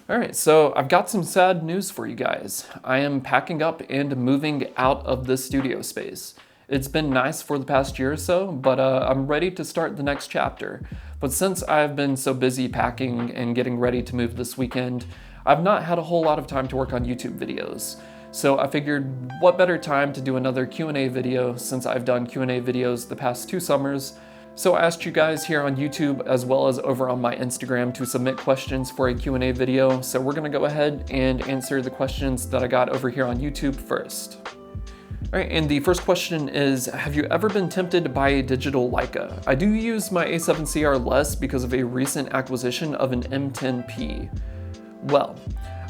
All right, so I've got some sad news for you guys. I am packing up and moving out of this studio space. It's been nice for the past year or so, but I'm ready to start the next chapter. But since I've been so busy packing and getting ready to move this weekend, I've not had a whole lot of time to work on YouTube videos. So I figured what better time to do another Q&A video since I've done Q&A videos the past 2 summers. So I asked you guys here on YouTube as well as over on my Instagram to submit questions for a Q&A video. So we're gonna go ahead and answer the questions that I got over here on YouTube first. All right, and the first question is, have you ever been tempted by a digital Leica? I do use my A7CR less because of a recent acquisition of an M10P. Well,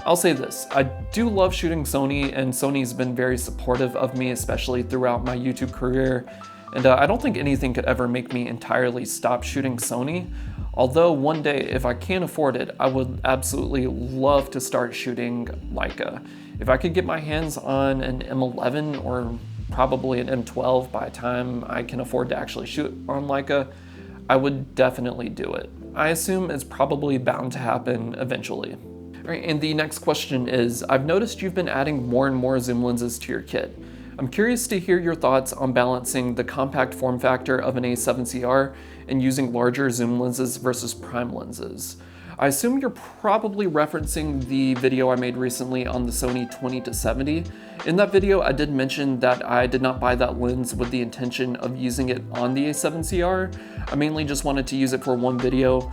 I'll say this, I do love shooting Sony, and Sony's been very supportive of me, especially throughout my YouTube career. And I don't think anything could ever make me entirely stop shooting Sony. Although one day, if I can afford it, I would absolutely love to start shooting Leica. If I could get my hands on an M11 or probably an M12 by the time I can afford to actually shoot on Leica, I would definitely do it. I assume it's probably bound to happen eventually. All right, and the next question is, I've noticed you've been adding more and more zoom lenses to your kit. I'm curious to hear your thoughts on balancing the compact form factor of an A7CR and using larger zoom lenses versus prime lenses. I assume you're probably referencing the video I made recently on the Sony 20-70. In that video, I did mention that I did not buy that lens with the intention of using it on the A7CR. I mainly just wanted to use it for one video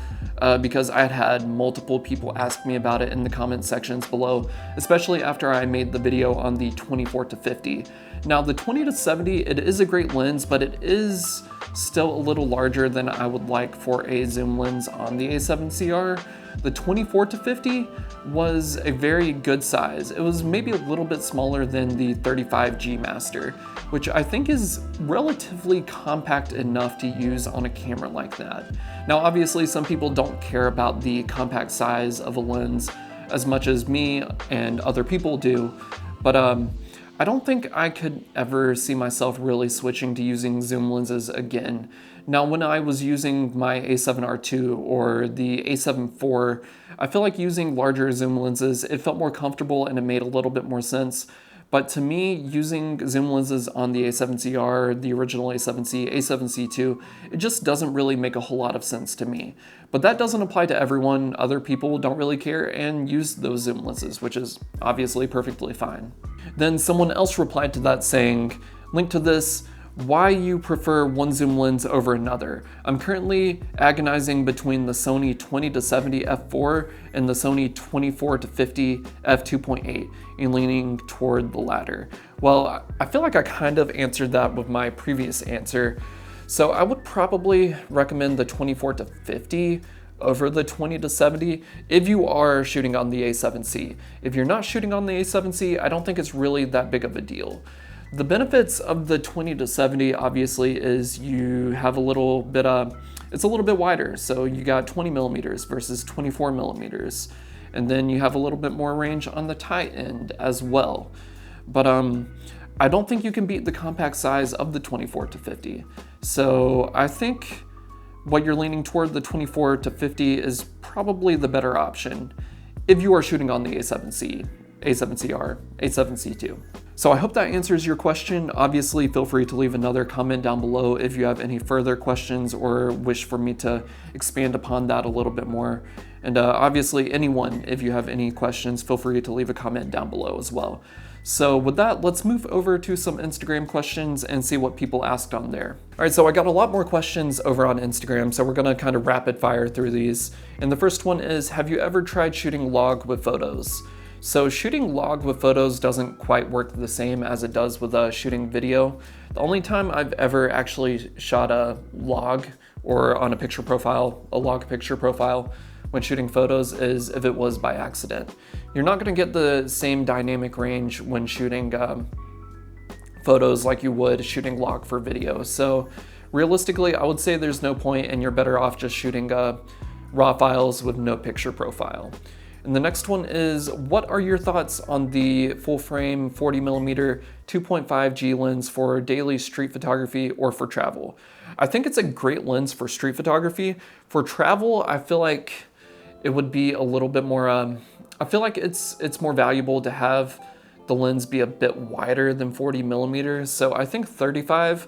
because I had had multiple people ask me about it in the comment sections below, especially after I made the video on the 24-50. Now the 20-70, it is a great lens, but it is still a little larger than I would like for a zoom lens on the A7CR. The 24-50 was a very good size. It was maybe a little bit smaller than the 35G Master, which I think is relatively compact enough to use on a camera like that. Now obviously some people don't care about the compact size of a lens as much as me and other people do, but I don't think I could ever see myself really switching to using zoom lenses again. Now, when I was using my A7R2 or the A7 IV, I feel like using larger zoom lenses, it felt more comfortable and it made a little bit more sense. But to me, using zoom lenses on the A7CR, the original A7C, A7C II, it just doesn't really make a whole lot of sense to me. But that doesn't apply to everyone. Other people don't really care and use those zoom lenses, which is obviously perfectly fine. Then someone else replied to that saying, link to this, why you prefer one zoom lens over another. I'm currently agonizing between the Sony 20-70 f4 and the Sony 24-50 f2.8 and leaning toward the latter. Well, I feel like I kind of answered that with my previous answer. So I would probably recommend the 24-50 over the 20-70 if you are shooting on the A7C. If you're not shooting on the A7C, I don't think it's really that big of a deal. The benefits of the 20-70 obviously is you have a little bit it's a little bit wider. So you got 20 millimeters versus 24 millimeters. And then you have a little bit more range on the tight end as well. But I don't think you can beat the compact size of the 24-50. So I think what you're leaning toward, the 24-50, is probably the better option if you are shooting on the A7C, A7CR, A7C II. So I hope that answers your question. Obviously, feel free to leave another comment down below if you have any further questions or wish for me to expand upon that a little bit more. And obviously, anyone, if you have any questions, feel free to leave a comment down below as well. So with that, let's move over to some Instagram questions and see what people asked on there. All right, so I got a lot more questions over on Instagram, so we're gonna kind of rapid fire through these. And the first one is, have you ever tried shooting log with photos? So shooting log with photos doesn't quite work the same as it does with shooting video. The only time I've ever actually shot a log or on a picture profile, a log picture profile, when shooting photos is if it was by accident. You're not gonna get the same dynamic range when shooting photos like you would shooting log for video. So realistically, I would say there's no point and you're better off just shooting raw files with no picture profile. And the next one is, what are your thoughts on the full frame 40mm 2.5G lens for daily street photography or for travel? I think it's a great lens for street photography. For travel, I feel like it would be a little bit more I feel like it's more valuable to have the lens be a bit wider than 40 millimeters. So I think 35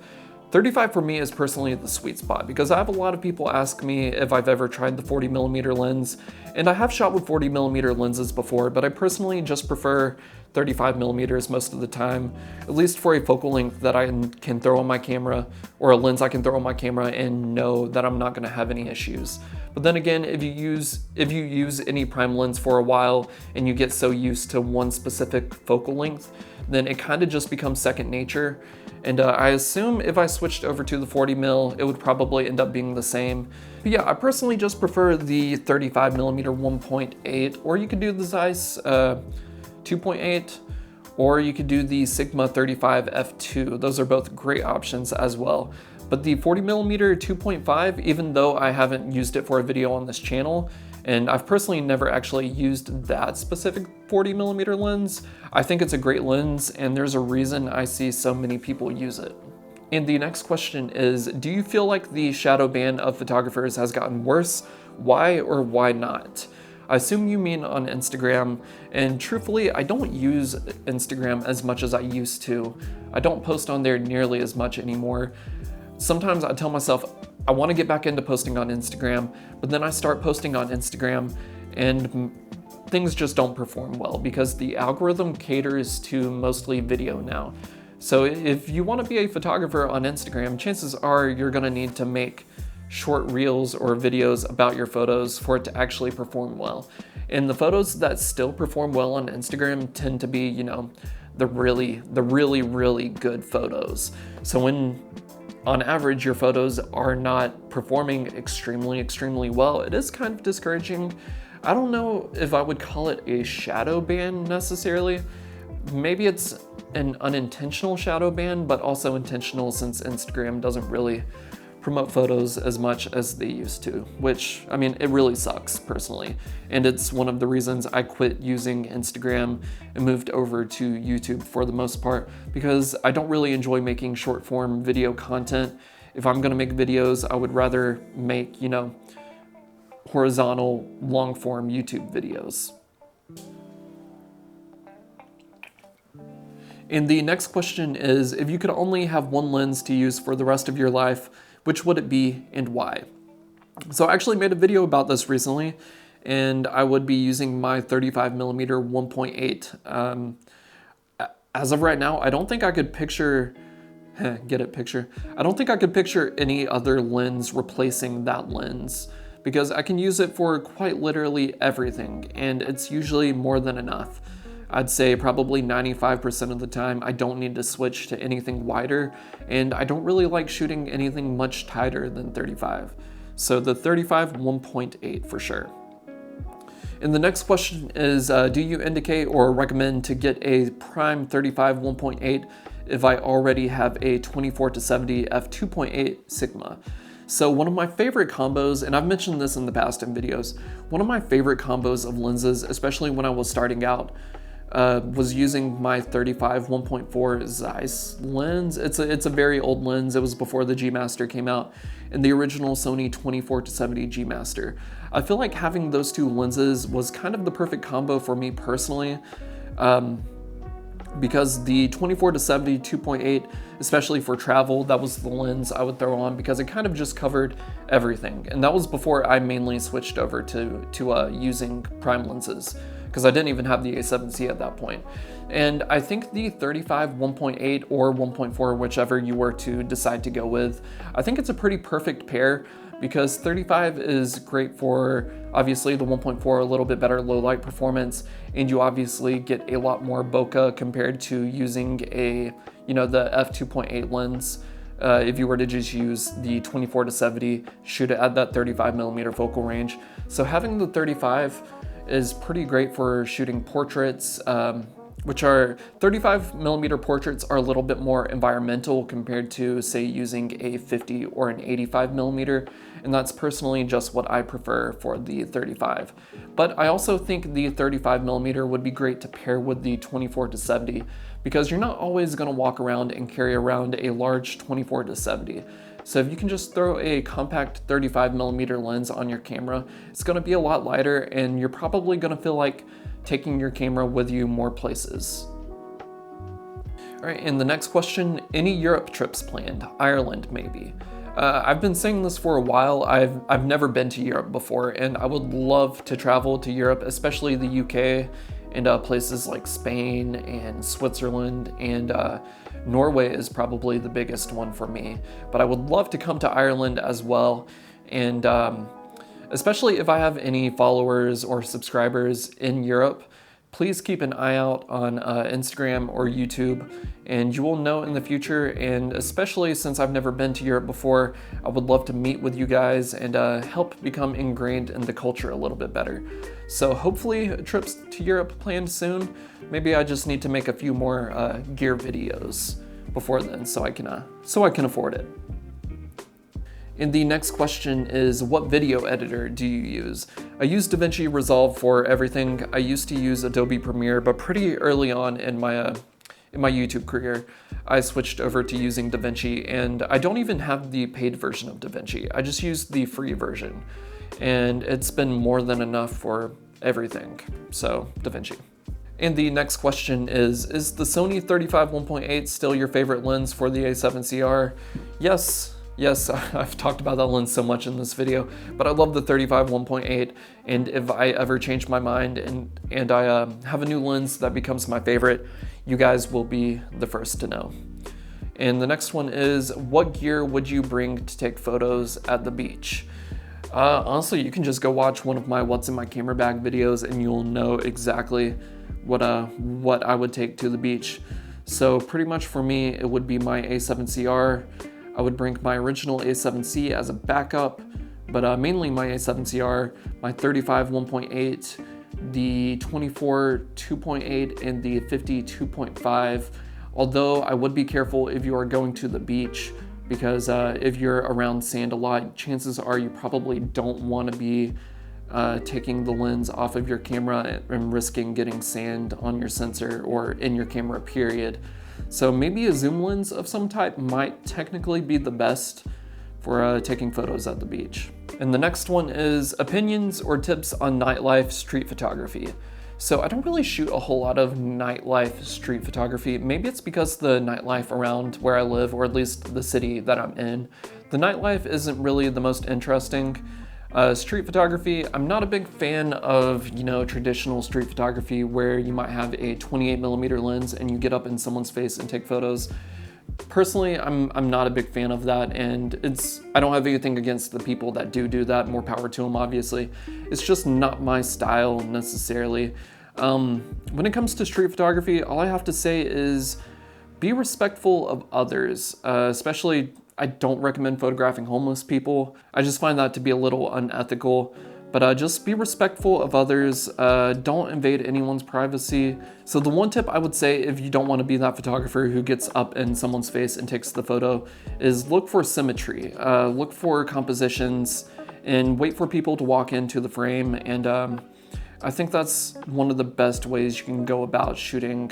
for me is personally the sweet spot, because I have a lot of people ask me if I've ever tried the 40 millimeter lens, and I have shot with 40 millimeter lenses before, but I personally just prefer 35 millimeters most of the time, at least for a focal length that I can throw on my camera, or a lens I can throw on my camera and know that I'm not gonna have any issues. But then again, if you use any prime lens for a while and you get so used to one specific focal length, then it kind of just becomes second nature. And I assume if I switched over to the 40 mil, it would probably end up being the same. But yeah, I personally just prefer the 35 millimeter 1.8, or you could do the Zeiss 2.8, or you could do the Sigma 35 f2. Those are both great options as well. But the 40 millimeter 2.5, even though I haven't used it for a video on this channel, and I've personally never actually used that specific 40 millimeter lens, I think it's a great lens, and there's a reason I see so many people use it. And the next question is, do you feel like the shadow ban of photographers has gotten worse? Why or why not? I assume you mean on Instagram, and truthfully, I don't use Instagram as much as I used to. I don't post on there nearly as much anymore. Sometimes I tell myself, I want to get back into posting on Instagram, but then I start posting on Instagram and things just don't perform well because the algorithm caters to mostly video now. So if you want to be a photographer on Instagram, chances are you're going to need to make short reels or videos about your photos for it to actually perform well. And the photos that still perform well on Instagram tend to be, you know, the really good photos. So when on average your photos are not performing extremely well, it is kind of discouraging. I don't know if I would call it a shadow ban necessarily. Maybe it's an unintentional shadow ban, but also intentional since Instagram doesn't really promote photos as much as they used to, which, I mean, it really sucks personally. And it's one of the reasons I quit using Instagram and moved over to YouTube for the most part, because I don't really enjoy making short form video content. If I'm gonna make videos, I would rather make, you know, horizontal long form YouTube videos. And the next question is, if you could only have one lens to use for the rest of your life, which would it be and why? So I actually made a video about this recently, and I would be using my 35mm 1.8. As of right now, I don't think I could picture, I don't think I could picture any other lens replacing that lens, because I can use it for quite literally everything, and it's usually more than enough. I'd say probably 95% of the time I don't need to switch to anything wider, and I don't really like shooting anything much tighter than 35. So the 35 1.8 for sure. And the next question is, do you indicate or recommend to get a prime 35 1.8 if I already have a 24-70 f2.8 Sigma? So one of my favorite combos, and I've mentioned this in the past in videos, one of my favorite combos of lenses, especially when I was starting out, was using my 35 1.4 Zeiss lens. It's a very old lens. It was before the G Master came out, and the original Sony 24-70 G Master. I feel like having those two lenses was kind of the perfect combo for me personally, because the 24-70 2.8, especially for travel, that was the lens I would throw on because it kind of just covered everything. And that was before I mainly switched over to using prime lenses, because I didn't even have the A7C at that point. And I think the 35 1.8 or 1.4, whichever you were to decide to go with, I think it's a pretty perfect pair, because 35 is great for, obviously, the 1.4, a little bit better low light performance, and you obviously get a lot more bokeh compared to using a, you know, the f2.8 lens. If you were to just use the 24-70, shoot it at that 35mm focal range. So having the 35 is pretty great for shooting portraits, which are 35mm portraits are a little bit more environmental compared to, say, using a 50 or an 85mm, and that's personally just what I prefer for the 35. But I also think the 35mm would be great to pair with the 24-70, because you're not always going to walk around and carry around a large 24-70. So if you can just throw a compact 35mm lens on your camera, it's going to be a lot lighter, and you're probably going to feel like taking your camera with you more places. All right, and the next question, any Europe trips planned? Ireland, maybe. I've been saying this for a while. I've never been to Europe before, and I would love to travel to Europe, especially the UK and places like Spain and Switzerland, and Norway is probably the biggest one for me. But I would love to come to Ireland as well, and especially if I have any followers or subscribers in Europe, please keep an eye out on Instagram or YouTube, and you will know in the future. And especially since I've never been to Europe before, I would love to meet with you guys and help become ingrained in the culture a little bit better. So hopefully trips to Europe planned soon. Maybe I just need to make a few more gear videos before then so I can afford it. And the next question is, what video editor do you use? I use DaVinci Resolve for everything. I used to use Adobe Premiere, but pretty early on in my YouTube career, I switched over to using DaVinci, and I don't even have the paid version of DaVinci. I just use the free version, and it's been more than enough for everything. So DaVinci. And the next question is the Sony 35 1.8 still your favorite lens for the A7CR? Yes, I've talked about that lens so much in this video, but I love the 35 1.8, and if I ever change my mind and I have a new lens that becomes my favorite, you guys will be the first to know. And the next one is, what gear would you bring to take photos at the beach? Honestly, you can just go watch one of my What's in My Camera Bag videos and you'll know exactly what I would take to the beach. So pretty much for me, it would be my A7CR. I would bring my original A7C as a backup, but mainly my A7CR, my 35 1.8, the 24 2.8, and the 50 2.5. Although I would be careful if you are going to the beach, because if you're around sand a lot, chances are you probably don't want to be taking the lens off of your camera and risking getting sand on your sensor or in your camera, period. So maybe a zoom lens of some type might technically be the best for taking photos at the beach. And the next one is opinions or tips on nightlife street photography. So I don't really shoot a whole lot of nightlife street photography. Maybe it's because the nightlife around where I live, or at least the city that I'm in, the nightlife isn't really the most interesting. Street photography, I'm not a big fan of, traditional street photography where you might have a 28mm lens and you get up in someone's face and take photos. Personally, I'm not a big fan of that, and I don't have anything against the people that do that. More power to them, obviously. It's just not my style necessarily. When it comes to street photography, all I have to say is be respectful of others, especially I don't recommend photographing homeless people. I just find that to be a little unethical, but just be respectful of others. Don't invade anyone's privacy. So the one tip I would say, if you don't want to be that photographer who gets up in someone's face and takes the photo, is look for symmetry, look for compositions, and wait for people to walk into the frame. And I think that's one of the best ways you can go about shooting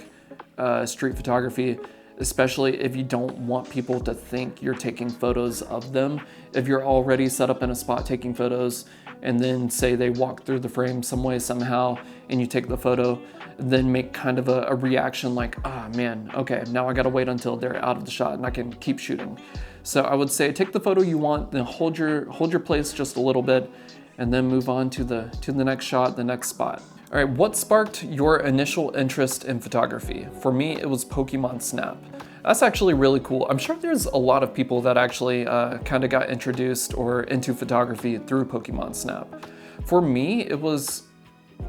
street photography, especially if you don't want people to think you're taking photos of them. If you're already set up in a spot taking photos, and then say they walk through the frame some way, somehow, and you take the photo, then make kind of a reaction like, man, okay, now I gotta wait until they're out of the shot and I can keep shooting. So I would say take the photo you want, then hold your place just a little bit, and then move on to the next shot, the next spot. All right, what sparked your initial interest in photography? For me, it was Pokemon Snap. That's actually really cool. I'm sure there's a lot of people that actually kind of got introduced or into photography through Pokemon Snap. For me, it was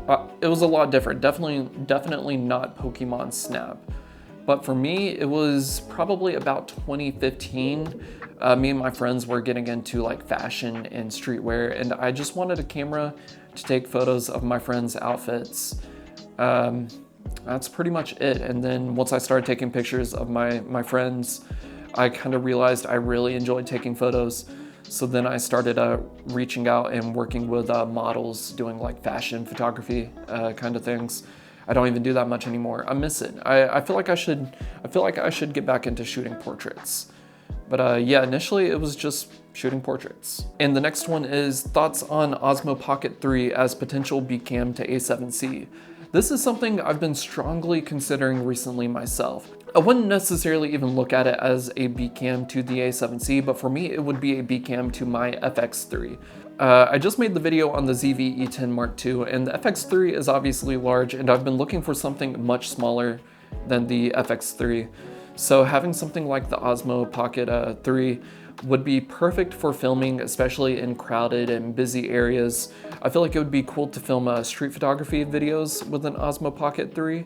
a lot different. Definitely not Pokemon Snap. But for me, it was probably about 2015. Me and my friends were getting into like fashion and streetwear, and I just wanted a camera to take photos of my friends' outfits. That's pretty much it. And then once I started taking pictures of my friends, I kind of realized I really enjoyed taking photos. So then I started reaching out and working with models, doing like fashion photography kind of things. I don't even do that much anymore. I miss it. I feel like I should get back into shooting portraits. But yeah, initially it was just shooting portraits. And the next one is thoughts on Osmo Pocket 3 as potential B cam to A7C. This is something I've been strongly considering recently myself. I wouldn't necessarily even look at it as a B cam to the A7C, but for me it would be a B cam to my FX3. I just made the video on the ZV-E10 Mark II, and the FX3 is obviously large, and I've been looking for something much smaller than the FX3. So having something like the Osmo Pocket 3 would be perfect for filming, especially in crowded and busy areas. I feel like it would be cool to film street photography videos with an Osmo Pocket 3.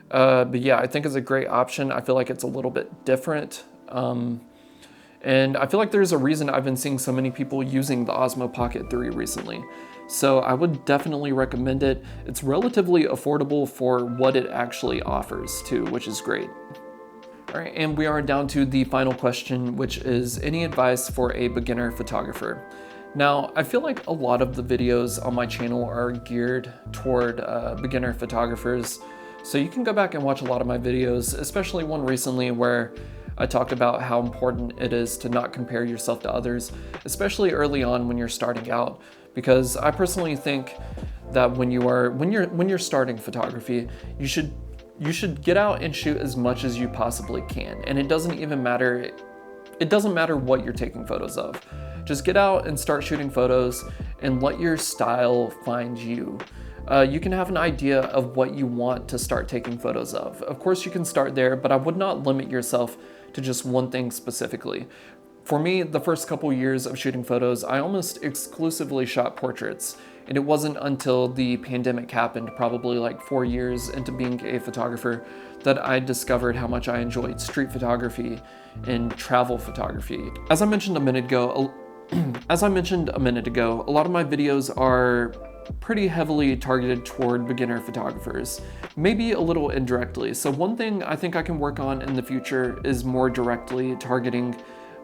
But yeah, I think it's a great option. I feel like it's a little bit different. And I feel like there's a reason I've been seeing so many people using the Osmo Pocket 3 recently. So I would definitely recommend it. It's relatively affordable for what it actually offers too, which is great. All right, and we are down to the final question, which is any advice for a beginner photographer? Now, I feel like a lot of the videos on my channel are geared toward beginner photographers. So you can go back and watch a lot of my videos, especially one recently where I talked about how important it is to not compare yourself to others, especially early on when you're starting out. Because I personally think that when you're starting photography, you should get out and shoot as much as you possibly can. And it doesn't matter what you're taking photos of. Just get out and start shooting photos and let your style find you. You can have an idea of what you want to start taking photos of. Of course you can start there, but I would not limit yourself to just one thing specifically. For me, the first couple years of shooting photos, I almost exclusively shot portraits. And it wasn't until the pandemic happened, probably like 4 years into being a photographer, that I discovered how much I enjoyed street photography and travel photography. As I mentioned a minute ago, a lot of my videos are pretty heavily targeted toward beginner photographers, maybe a little indirectly. So one thing I think I can work on in the future is more directly targeting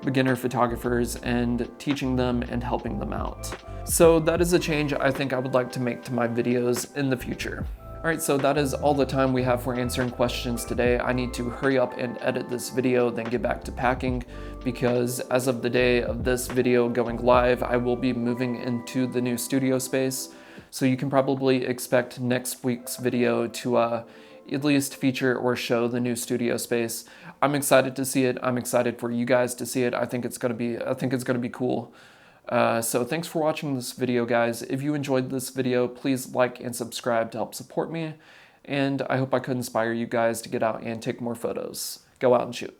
beginner photographers and teaching them and helping them out. So that is a change I think I would like to make to my videos in the future. All right, so that is all the time we have for answering questions today. I need to hurry up and edit this video, then get back to packing, because as of the day of this video going live, I will be moving into the new studio space. So you can probably expect next week's video to at least feature or show the new studio space. I'm excited to see it. I'm excited for you guys to see it. I think it's gonna be cool. So thanks for watching this video, guys. If you enjoyed this video, please like and subscribe to help support me. And I hope I could inspire you guys to get out and take more photos. Go out and shoot.